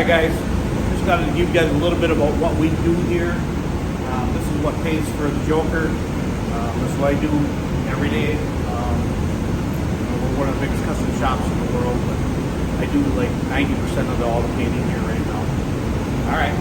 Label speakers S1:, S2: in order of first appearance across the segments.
S1: Alright guys, just got to give you guys a little bit about what we do here. This is what pays for the Joker. This is what I do every day. We're one of the biggest custom shops in the world, but I do like 90% of all the painting here right now. Alright.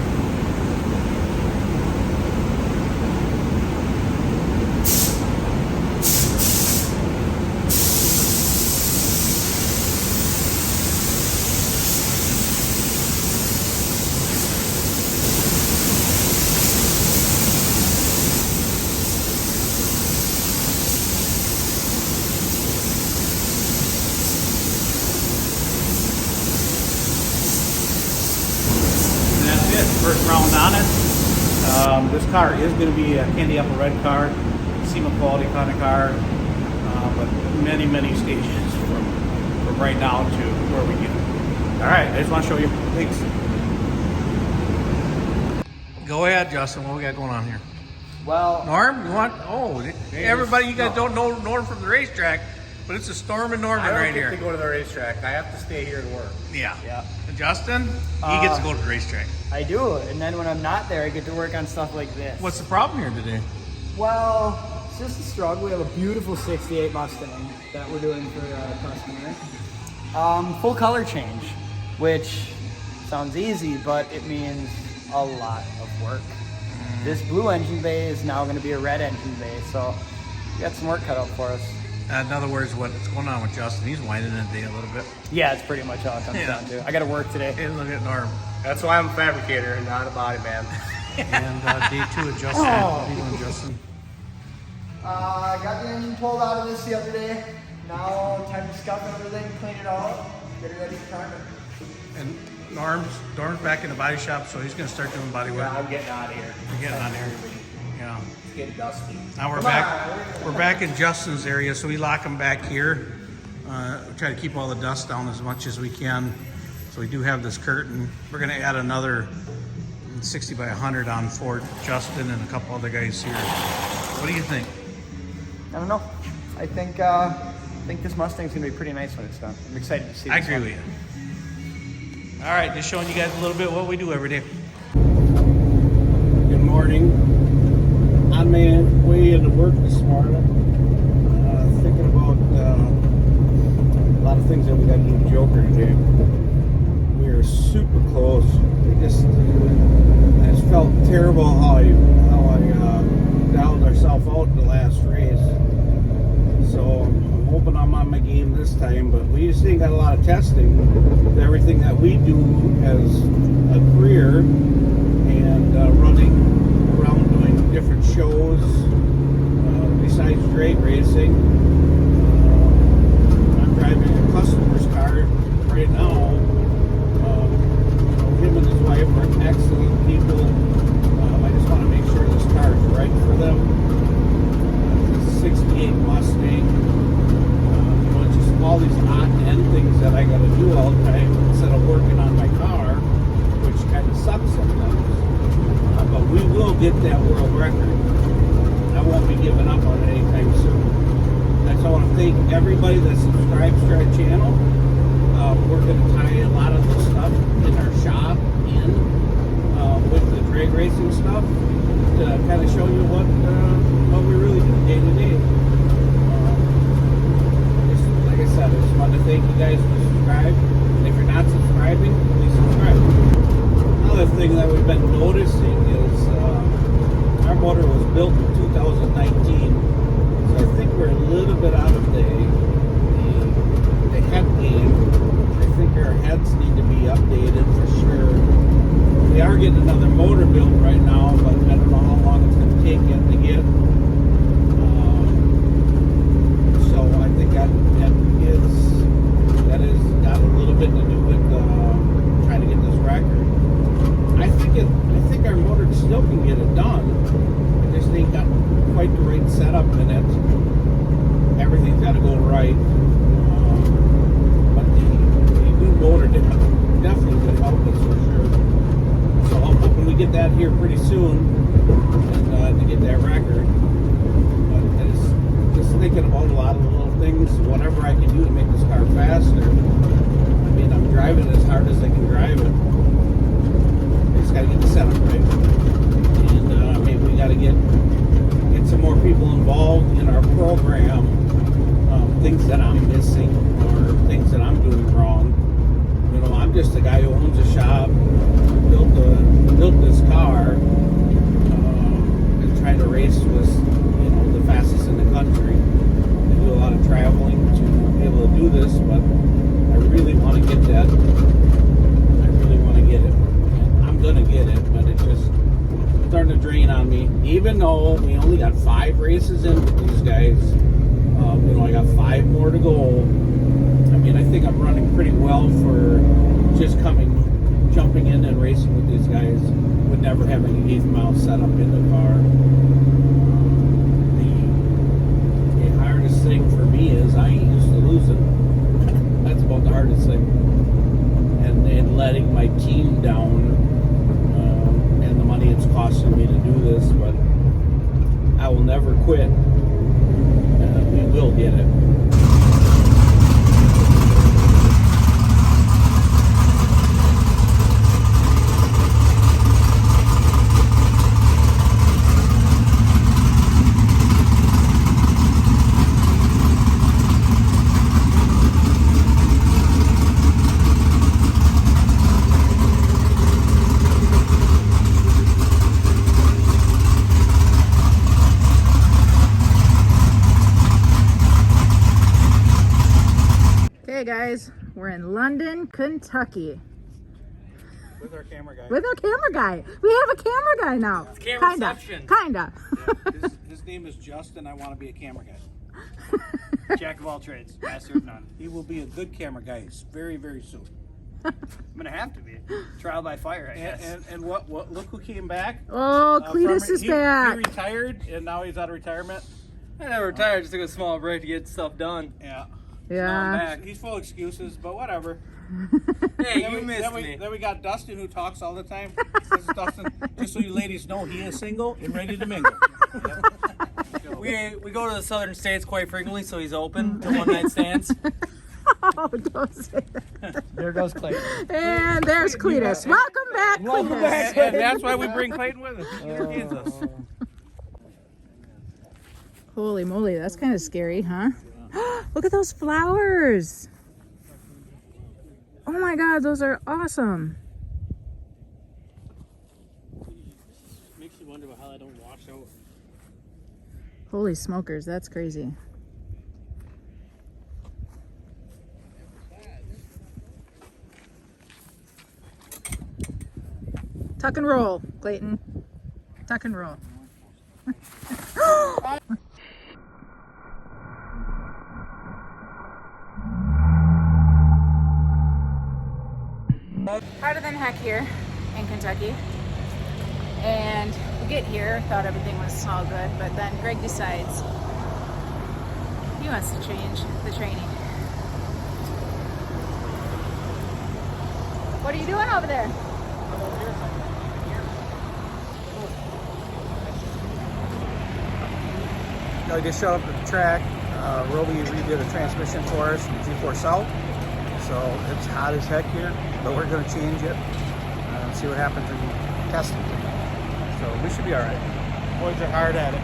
S1: First round on it. This car is going to be a candy apple red car, SEMA quality kind of car, but many stages from right now to where we get it. All right, I just want to show you. Thanks.
S2: Go ahead, Justin. What we got going on here?
S3: Well,
S2: Norm, you want? Oh, everybody, you guys don't know Norm from the racetrack, but it's a storm in Norman right here.
S3: I don't get to go to the racetrack. I have to stay here and work.
S2: Yeah.
S3: Yeah.
S2: And Justin, he gets to go to the racetrack.
S3: I do, and then when I'm not there, I get to work on stuff like this.
S2: What's the problem here today?
S3: Well, it's just a struggle. We have a beautiful 68 Mustang that we're doing for a customer. Full color change, which sounds easy, but it means a lot of work. This blue engine bay is now going to be a red engine bay, so we got some work cut out for us.
S2: In other words, what's going on with Justin? He's whining it today a little bit.
S3: Yeah, it's pretty much all it comes down to. I got to work today.
S2: Hey, look at Norm.
S4: That's why I'm a fabricator and not a body man.
S2: And day two of Justin. What are you doing, Justin?
S3: I got the engine pulled out of this the other day. Now time to scuff everything, clean it all, get it ready for time.
S2: And Norm's back in the body shop, so he's going to start doing body work.
S4: Yeah, I'm getting out of here.
S2: You're getting out of here. Yeah.
S4: It's getting dusty.
S2: Now we're back in Justin's area, so we lock him back here. We try to keep all the dust down as much as we can. So we do have this curtain. We're going to add another 60 by 100 on for Justin and a couple other guys here. What do you think?
S3: I don't know. I think this Mustang's gonna be pretty nice when it's done. I'm excited to see this.
S2: I agree with you. All right, just showing you guys a little bit what we do every day.
S1: Good morning. On my way into work this morning, thinking about a lot of things that we got to do with Joker today. We are super close. I just felt terrible how I dialed ourselves out in the last race. So I'm hoping I'm on my game this time, but we just ain't got a lot of testing. Everything that we do as a career and running around doing different shows besides drag racing. I'm driving a customer's car right now. Him and his wife are excellent people. I just want to make sure this car is right for them. It's a 68 Mustang. It's just all these odd end things that I got to do all the time instead of working on my car, which kind of sucks sometimes. But we will get that world record. I won't be giving up on it anytime soon. I just want to thank everybody that subscribes to our channel. We're going to tie a lot of the stuff in our shop with the drag racing stuff to kind of show you what we really do day to day. Like I said, I just wanted to thank you guys for subscribing. And if you're not subscribing, please subscribe. Another thing that we've been noticing is our motor was built in 2019, so I think we're a little bit out of the head game. I think our heads need to be updated for sure. We are getting another motor built right now, but I don't know how long it's going to take yet to get. So I think that has got a little bit to do with trying to get this record. I think our motor still can get it done. It just ain't got quite the right setup in it. Everything's got to go right. But the new motor definitely could help us for sure. So I'm hoping we get that here pretty soon and to get that record. But I just thinking about a lot of the little things, whatever I can do to make this car faster. I mean, I'm driving as hard as I can drive it. get some more people involved in our program. Things that I'm missing or things that I'm doing wrong. You know, I'm just a guy who owns a shop, built this car, and trying to race with, you know, the fastest in the country. I do a lot of traveling to be able to do this, but I really want to get that. I really want to get it. And I'm gonna get it, but it's just starting to drain on me. Even though we only got 5 races in with these guys, you know, I got 5 more to go. I mean, I think I'm running pretty well for just jumping in and racing with these guys with never having an 8th mile setup in the car. The hardest thing for me is I ain't used to losing. That's about the hardest thing. And letting my team down, and the money it's costing me to do this, but I will never quit. We will get it.
S5: Okay guys, we're in London, Kentucky.
S2: With our camera guy.
S5: With our camera guy. We have a camera guy now.
S4: It's camera reception.
S5: Kinda.
S2: His name is Justin. I want to be a camera guy.
S3: Jack of all trades, master of none.
S2: He will be a good camera guy very, very soon.
S3: I'm gonna have to be. Trial by fire, I guess.
S2: And what look who came back.
S5: Oh, Cletus is back.
S2: He retired and now he's out of retirement.
S3: I never retired, just took a small break to get stuff done.
S2: Yeah.
S5: Yeah.
S2: He's full of excuses, but whatever.
S3: Hey,
S2: Then
S3: you
S2: we-
S3: missed
S2: then
S3: me.
S2: Then we got Dustin who talks all the time. This is Dustin, just so you ladies know, he is single and ready to mingle.
S3: We go to the southern states quite frequently, so he's open to one-night stands.
S5: Oh, don't say that.
S3: There goes Clayton.
S5: And there's Cletus. Welcome back, Cletus.
S2: And that's why we bring Clayton with us. He entertains us.
S5: Holy moly, that's kind of scary, huh? Look at those flowers. Oh my God, those are awesome.
S3: Makes you wonder how I don't wash out.
S5: Holy smokers, that's crazy. Tuck and roll, Clayton. Tuck and roll. Harder than heck here in Kentucky. And we get here, thought everything was all good, but then Greg decides he wants to change the training. What are you doing over there?
S2: I just showed up at the track. Roby redid a transmission for us in G4 South. So it's hot as heck here, but we're going to change it and see what happens in testing. So we should be all right. Boys are hard at it.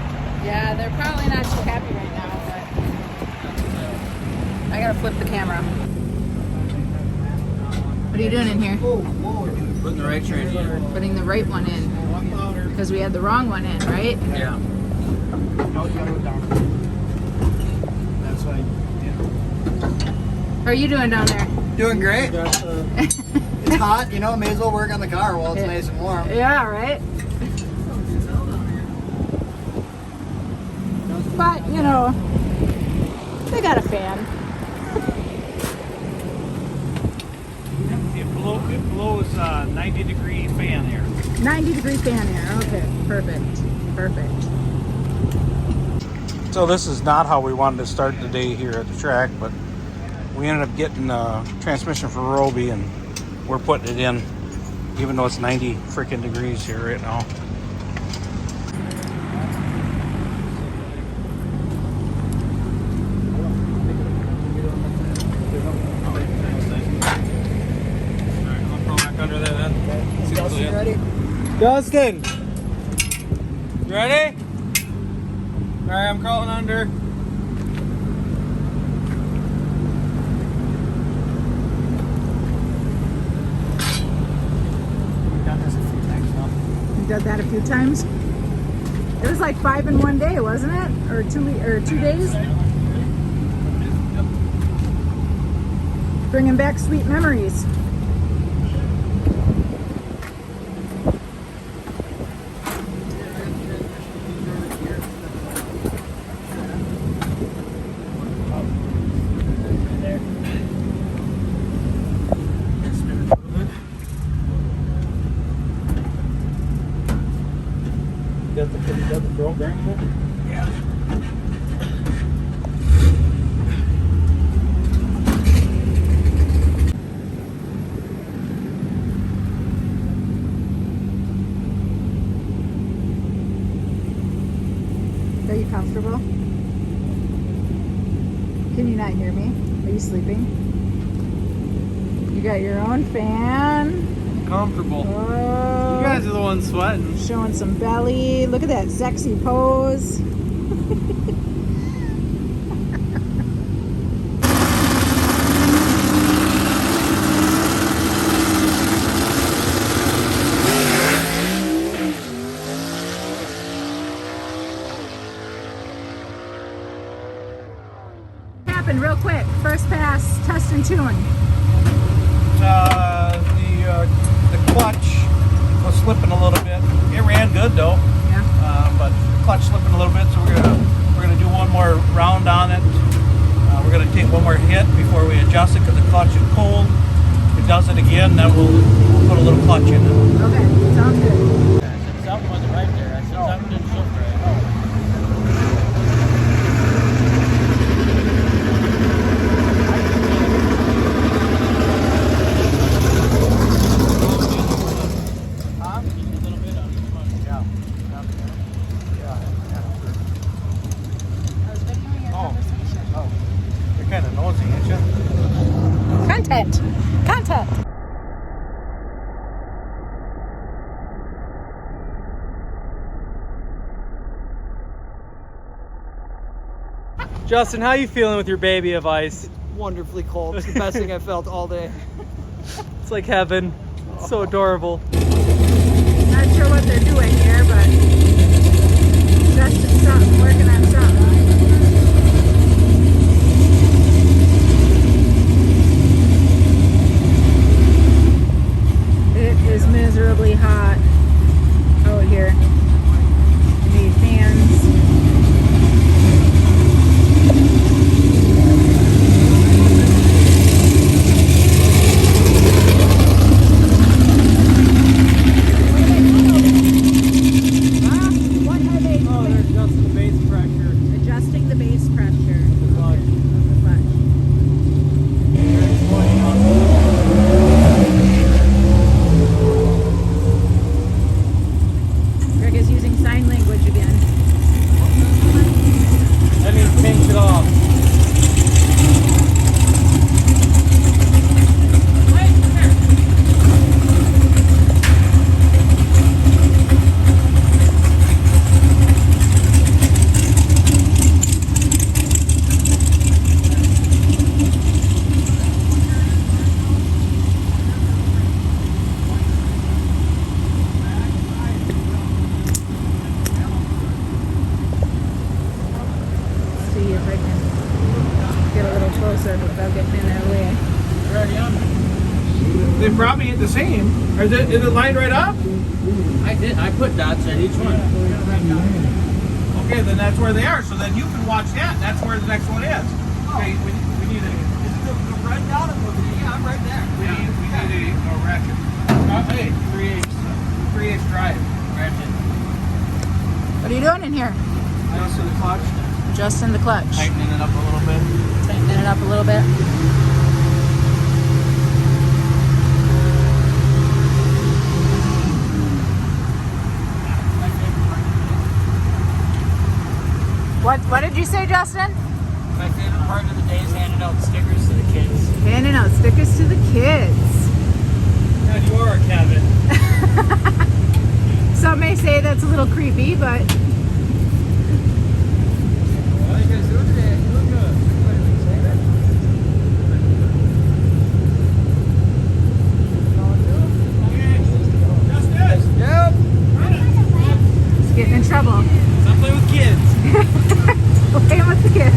S5: Yeah, they're probably not too happy right now, but I gotta flip the camera. What are you doing in here?
S3: Putting the right train in.
S5: Putting the right one in. Because we had the wrong one in, right?
S3: Yeah.
S2: That's why.
S5: How are you doing down there?
S6: Doing great. It's hot, you know, may as well work on the car while it's nice and warm.
S5: Yeah, right? But, you know, they got a fan.
S2: It blows 90-degree fan air.
S5: 90-degree fan air. Okay, perfect. Perfect.
S2: So this is not how we wanted to start the day here at the track, but we ended up getting a transmission for Roby and we're putting it in, even though it's 90 freaking degrees here right now.
S6: Justin, ready?
S3: Justin!
S2: You ready? All right, I'm crawling under.
S3: We've done this a few times now.
S5: You did that a few times. It was like 5 in one day, wasn't it? Or 2 days? Bringing back sweet memories.
S2: Got the program? Yeah.
S5: Are you comfortable? Can you not hear me? Are you sleeping? You got your own fan.
S3: Comfortable.
S5: Oh,
S3: You guys are the ones sweating.
S5: showing some belly. Look at that sexy pose. Happened real quick. First pass, test and tune.
S2: The clutch was slipping a little bit. It ran good though,
S5: Yeah.
S2: but the clutch slipping a little bit. So we're gonna do one more round on it. We're gonna take one more hit before we adjust it because the clutch is cold. If it does it again, then we'll put a little clutch in it.
S5: Okay, sounds good.
S3: Something wasn't right there. I said something didn't shift right.
S2: You're kind of nosy, ain't you?
S5: Content. Content.
S3: Justin, how you feeling with your baby of ice?
S6: Wonderfully cold. It's the best thing I've felt all day.
S3: It's like heaven. It's so adorable.
S5: Not sure what they're doing here, but testing something, working on something. It is miserably hot out here. We need fans. What are they
S3: Oh, they're
S5: doing?
S3: adjusting the base pressure.
S5: Adjusting the base pressure.
S3: clutch.
S5: Okay, of the clutch. Greg is using sign language again.
S3: That means pinch it off.
S5: See if I can get a little closer without getting in their way.
S2: They probably ain't the same. Is it lined right up?
S3: I did. I put dots at each one.
S2: Okay, then that's where they are. So then you can watch that. That's where the next one is. Okay, we need a. Is it the right down? Yeah, I'm right there. We need a ratchet. Hey, 3/8 drive ratchet.
S5: What are you doing in here?
S2: Just to the clutch,
S5: Just in the clutch.
S2: tightening it up a little bit.
S5: Tightening it up a little bit. What did you say, Justin?
S3: My favorite part of the day is handing out stickers to the kids.
S5: Handing out stickers to the kids.
S3: God, you are a Kevin.
S5: Some may say that's a little creepy, but it's getting in trouble.
S2: Stop playing with kids.
S5: Playing with the kids.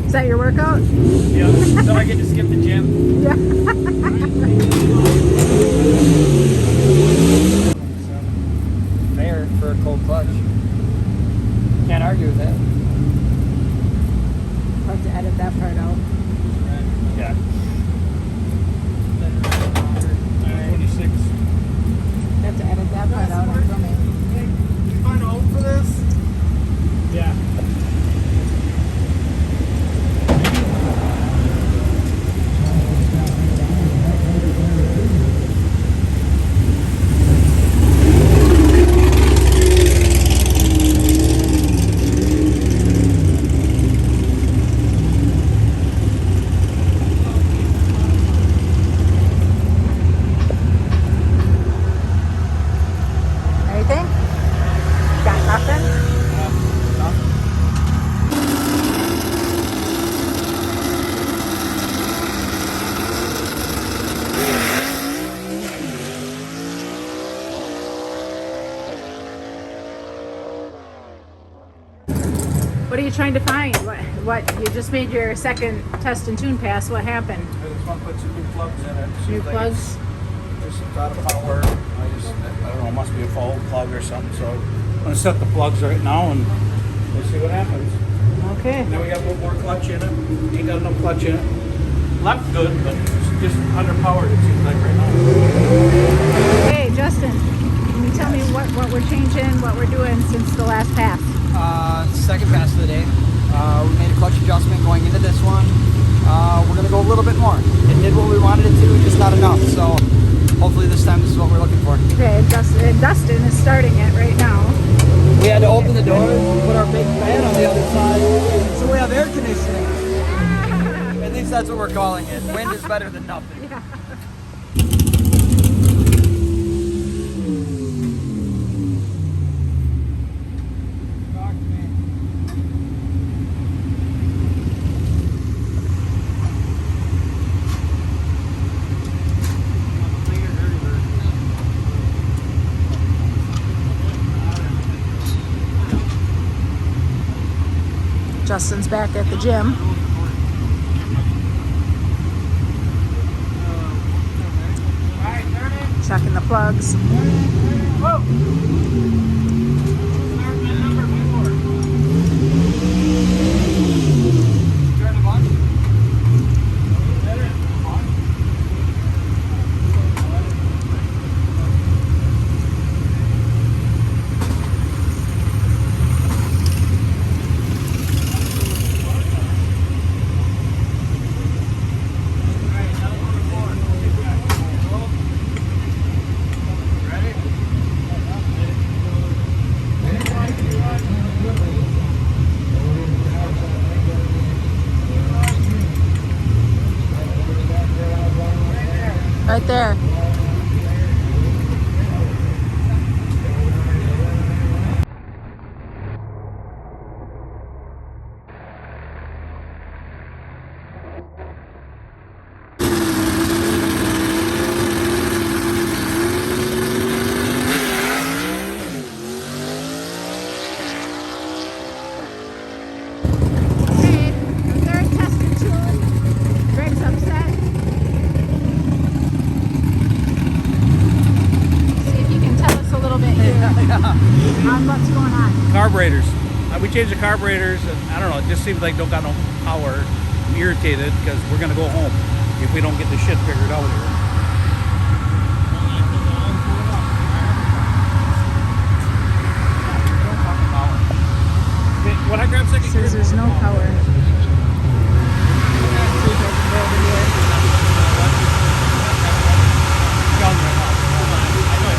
S5: Is that your workout?
S2: Yeah, so I get to skip the gym.
S5: Yeah.
S3: Fair for a cold clutch. Can't argue with that.
S5: I'll have to edit that part out.
S2: Yeah. 26.
S5: I have to edit that part out. I'm filming.
S6: Did you find a home for this?
S2: Yeah.
S5: Anything? Got nothing? What are you trying to find? What? You just made your second test and tune pass. What happened?
S1: I just want to put some new plugs in it.
S5: New
S1: Seems like
S5: plugs?
S1: it's just out of power. I don't know, it must be a fault plug or something. So I'm gonna set the plugs right now and we'll see what happens.
S5: Okay.
S1: Now we got a little more clutch in it. Ain't got enough clutch in it. Left good, but it's just underpowered. It seems like right now.
S5: Hey, Justin, can you tell me what we're changing, what we're doing since the last pass?
S3: Second pass of the day. We made a clutch adjustment going into this one. We're going to go a little bit more. It did what we wanted it to, just not enough. So hopefully this time this is what we're looking for.
S5: Okay, Dustin is starting it right now.
S3: We had to open the door, put our big fan on the other side, so we have air conditioning. At least that's what we're calling it. Wind is better than nothing.
S5: Justin's back at the gym. Checking the plugs. Right there. Okay, third test and tune. Greg's upset. See if you can tell us a little bit here on what's going on.
S2: Carburetors. We changed the carburetors, and I don't know, it just seems like don't got no power. I'm irritated because we're gonna go home if we don't get the shit figured out here. Okay, when I grab second
S5: Says there's no power.
S2: gear,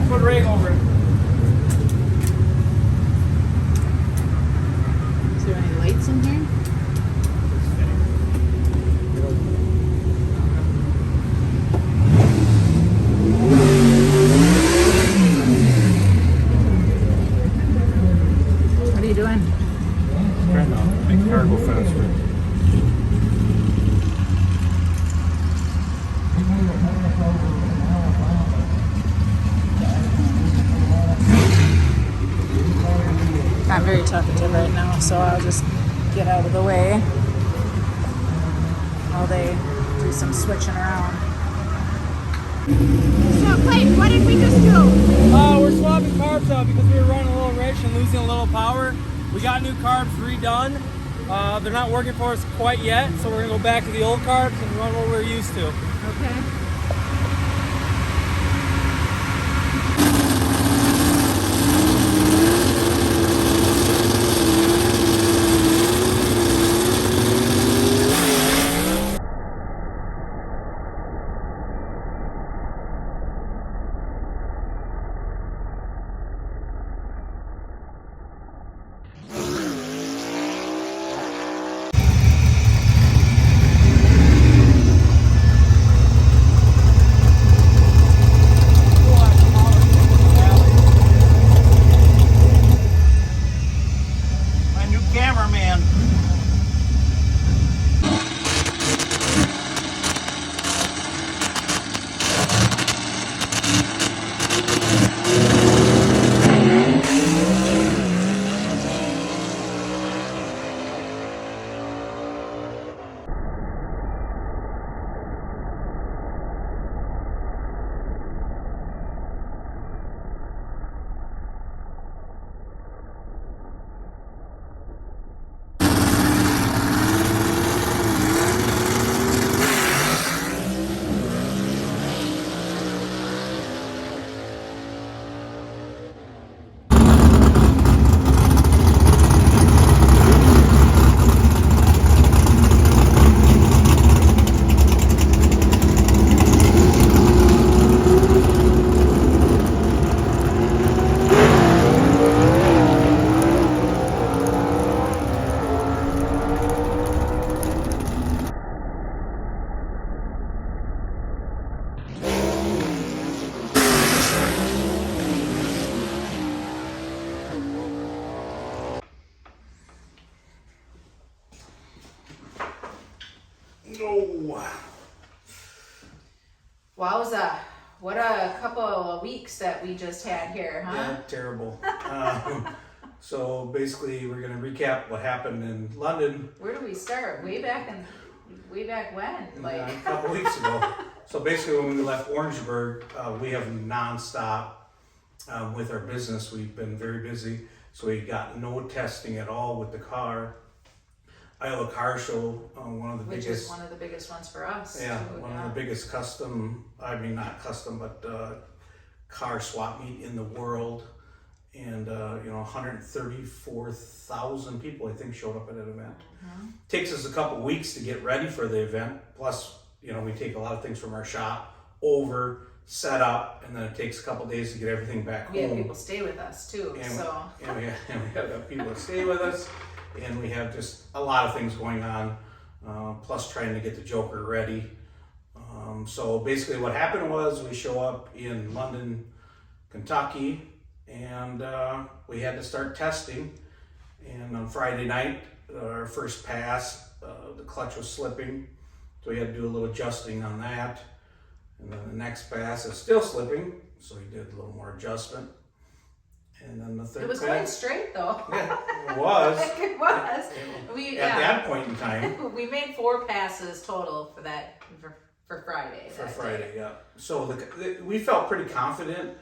S3: put rag over it.
S5: Is there any lights in here? What are you doing?
S1: Trying to make cargo faster.
S5: I'm very talkative right now, so I'll just get out of the way while they do some switching around. So, Clay, what did we just do?
S3: We're swapping carbs out because we were running a little rich and losing a little power. We got new carbs redone. They're not working for us quite yet, so we're gonna go back to the old carbs and run what we're used to.
S5: Okay.
S2: My new cameraman. No.
S5: Wowza. What a couple of weeks that we just had here, huh?
S2: Yeah, terrible. So basically, we're going to recap what happened in London
S5: Where do we start? Way back when? Like
S2: a couple weeks ago. So basically, when we left Orangeburg, we have nonstop with our business. We've been very busy, so we got no testing at all with the car. Iowa Car Show, one of the
S5: which
S2: biggest.
S5: is one of the biggest ones for us.
S2: Yeah,
S5: too,
S2: one of the biggest not custom, but car swap meet in the world. And 134,000 people I think showed up at that event. Takes us a couple weeks to get ready for the event. Plus, we take a lot of things from our shop over, set up, and then it takes a couple days to get everything back
S5: We
S2: home.
S5: have people stay with us too,
S2: And
S5: so.
S2: we have people that stay with us, and we have just a lot of things going on, plus trying to get the Joker ready. So basically what happened was we show up in London, Kentucky, and we had to start testing. And on Friday night, our first pass, the clutch was slipping, so we had to do a little adjusting on that. And then the next pass is still slipping, so we did a little more adjustment. And then the third
S5: It was
S2: pass,
S5: going straight though.
S2: yeah, it was.
S5: It was.
S2: At that point in time.
S5: We made 4 passes total for that for Friday.
S2: For
S5: that
S2: Friday,
S5: day.
S2: yeah. So we felt pretty confident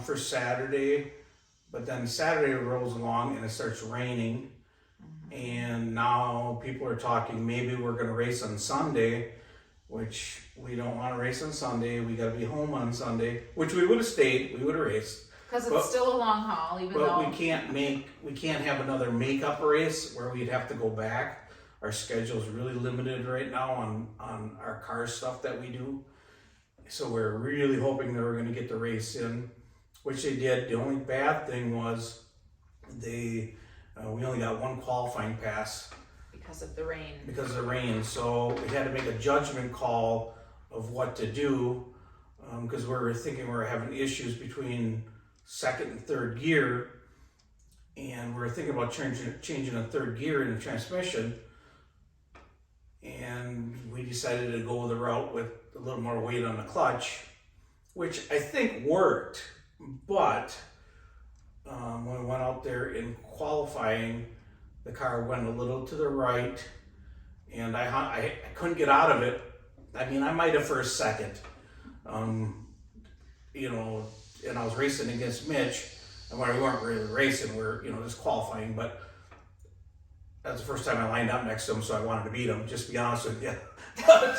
S2: for Saturday, but then Saturday rolls along and it starts raining, and now people are talking maybe we're going to race on Sunday, which we don't want to race on Sunday. We got to be home on Sunday, which we would have stayed. We would have raced.
S5: Because it's still a long haul, even
S2: But
S5: though
S2: we can't have another makeup race where we'd have to go back. Our schedule's really limited right now on our car stuff that we do. So we're really hoping that we're gonna get the race in. which they did. The only bad thing was we only got one qualifying pass
S5: Because of the rain.
S2: because of the rain. So we had to make a judgment call of what to do because we were thinking we were having issues between second and third gear, and we were thinking about changing a third gear in the transmission, and we decided to go the route with a little more weight on the clutch, which I think worked, but when we went out there in qualifying, the car went a little to the right, and I couldn't get out of it. I mean, I might have for a second, you know, and I was racing against Mitch, and when we weren't really racing, we were, you know, just qualifying, but that's the first time I lined up next to him, so I wanted to beat him, just to be honest with you. But,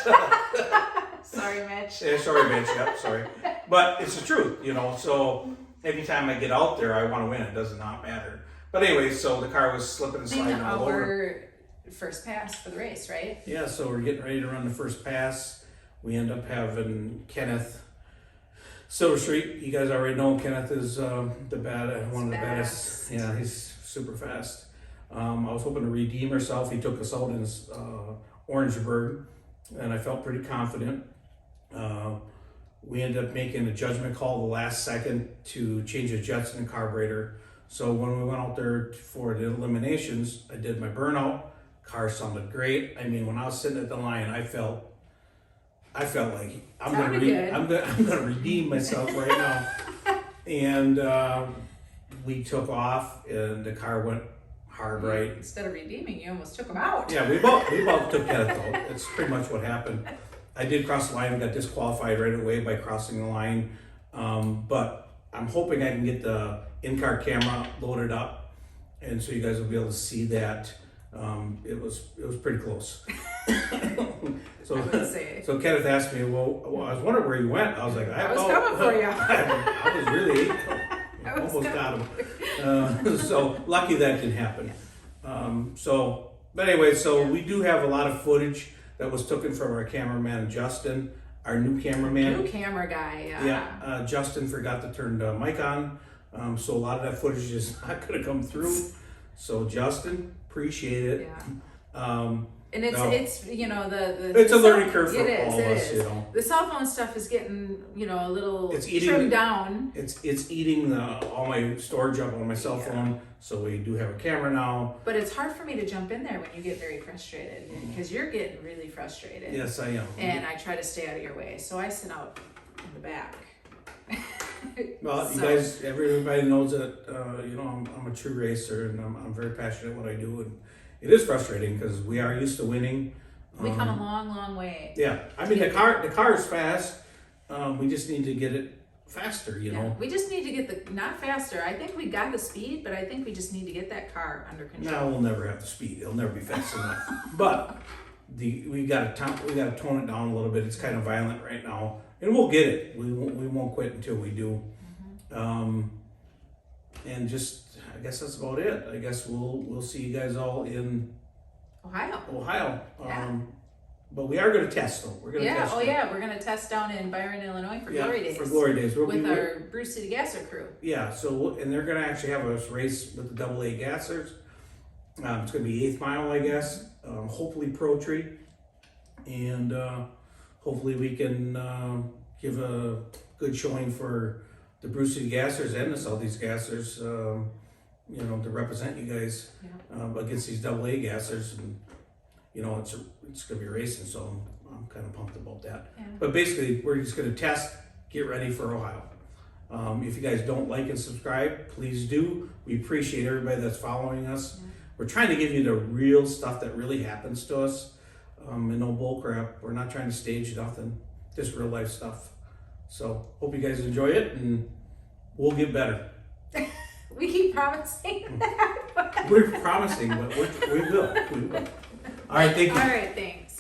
S5: Sorry, Mitch.
S2: yeah, sorry, Mitch, yep, sorry. But it's the truth, you know, so anytime I get out there, I want to win. It does not matter. But anyway, so the car was slipping and sliding all over.
S5: Our first pass for the race, right?
S2: Yeah, so we're getting ready to run the first pass. We end up having Kenneth Silver Street. You guys already know Kenneth is one of the baddest. Yeah, he's super fast. I was hoping to redeem herself. He took us out in Orangeburg, and I felt pretty confident. We ended up making a judgment call the last second to change the jets in the carburetor. So when we went out there for the eliminations, I did my burnout. Car sounded great. I mean, when I was sitting at the line, I felt like I'm gonna redeem myself right now. And we took off, and the car went hard right.
S5: Instead of redeeming, you almost took them out.
S2: Yeah, we both took Kenneth out. That's pretty much what happened. I did cross the line and got disqualified right away by crossing the line. But I'm hoping I can get the in-car camera loaded up, and so you guys will be able to see that. It was pretty close. So Kenneth asked me, well, I was wondering where you went. I was like,
S5: I was coming for you.
S2: I was really almost got him. So lucky that didn't happen. But anyway, so we do have a lot of footage that was taken from our cameraman Justin, our new cameraman.
S5: New camera guy, yeah.
S2: Yeah, Justin forgot to turn the mic on, so a lot of that footage is not going to come through. So Justin, appreciate it.
S5: Yeah. And it's you know
S2: it's a learning curve for all of us, you know.
S5: The cell phone stuff is getting, you know, a little
S2: It's eating
S5: trimmed down.
S2: It's eating all my storage up on my cell phone. So we do have a camera now.
S5: But it's hard for me to jump in there when you get very frustrated, because you're getting really frustrated.
S2: Yes, I am.
S5: And I try to stay out of your way, so I sit out in the back.
S2: Well, you guys, everybody knows that you know, I'm a true racer, and I'm very passionate at what I do, and it is frustrating because we are used to winning.
S5: We come a long, long way.
S2: Yeah, I mean the car is fast. We just need to get it faster, you know.
S5: We just need to get not faster. I think we got the speed, but I think we just need to get that car under control.
S2: No, we'll never have the speed. It'll never be fast enough. But we got to tone it down a little bit. It's kind of violent right now, and we'll get it. We won't quit until we do. And just, I guess that's about it. I guess we'll see you guys all in Ohio.
S5: Yeah.
S2: But we are going to test though. We're going to test.
S5: We're going to test down in Byron, Illinois for Glory Days.
S2: For Glory Days.
S5: With our Bruce City Gasser crew.
S2: Yeah, so, and they're going to actually have us race with the AA Gassers. It's going to be 8th mile, I guess. Hopefully Pro Tree. And hopefully we can give a good showing for the Bruce City Gassers and the Southeast Gassers, you know, to represent you guys against these AA Gassers. And, you know, it's going to be racing, so I'm kind of pumped about that. Yeah. But basically, we're just going to test, get ready for Ohio. If you guys don't like and subscribe, please do. We appreciate everybody that's following us. Yeah. We're trying to give you the real stuff that really happens to us, and no bull crap. We're not trying to stage nothing, just real life stuff. So hope you guys enjoy it, and we'll get better.
S5: We keep promising that.
S2: We're promising, but we will. We will. All right, thank you.
S5: All right, thanks.